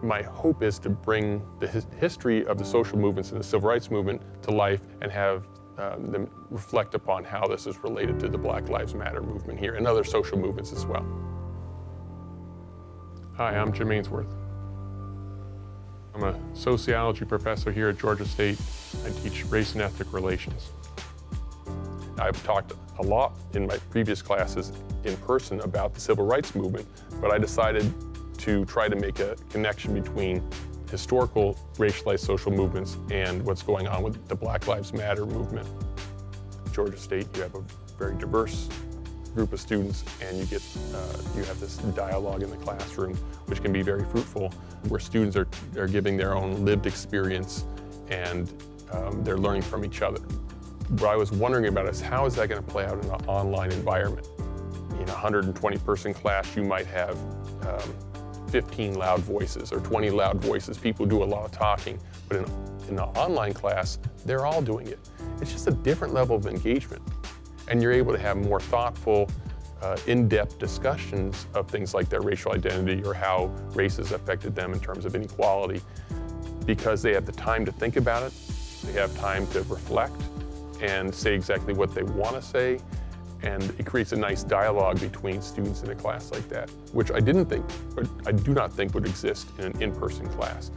My hope is to bring the history of the social movements and the civil rights movement to life and have them reflect upon how this is related to the Black Lives Matter movement here and other social movements as well. Hi, I'm Jim Ainsworth. I'm a sociology professor here at Georgia State. I teach race and ethnic relations. I've talked a lot in my previous classes in person about the civil rights movement, but I decided to try to make a connection between historical racialized social movements and what's going on with the Black Lives Matter movement. At Georgia State, you have a very diverse group of students, and you have this dialogue in the classroom, which can be very fruitful, where students are giving their own lived experience and they're learning from each other. What I was wondering about is how is that going to play out in an online environment? In a 120-person class, you might have 15 loud voices or 20 loud voices. People do a lot of talking, but in an online class, they're all doing it. It's just a different level of engagement. And you're able to have more thoughtful, in-depth discussions of things like their racial identity or how race has affected them in terms of inequality, because they have the time to think about it, they have time to reflect and say exactly what they want to say, and it creates a nice dialogue between students in a class like that, which I do not think would exist in an in-person class.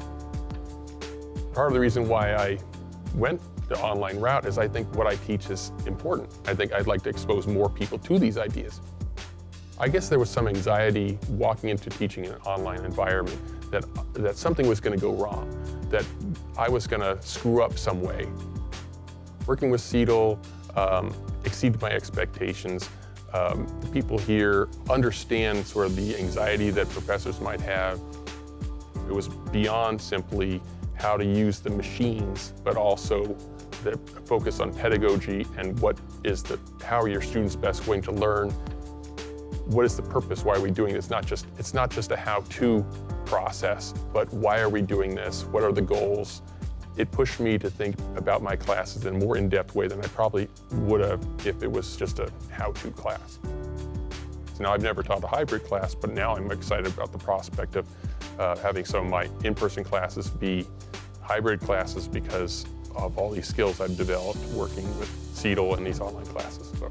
Part of the reason why I went the online route is I think what I teach is important. I think I'd like to expose more people to these ideas. I guess there was some anxiety walking into teaching in an online environment that something was going to go wrong, that I was going to screw up some way. Working with CEDL exceeded my expectations. The people here understand sort of the anxiety that professors might have. It was beyond simply how to use the machines, but also the focus on pedagogy and how are your students best going to learn? What is the purpose? Why are we doing this? It's not just a how-to process, but why are we doing this? What are the goals? It pushed me to think about my classes in a more in-depth way than I probably would have if it was just a how-to class. So now I've never taught a hybrid class, but now I'm excited about the prospect of having some of my in-person classes be hybrid classes because of all these skills I've developed working with CEDL and these online classes. So.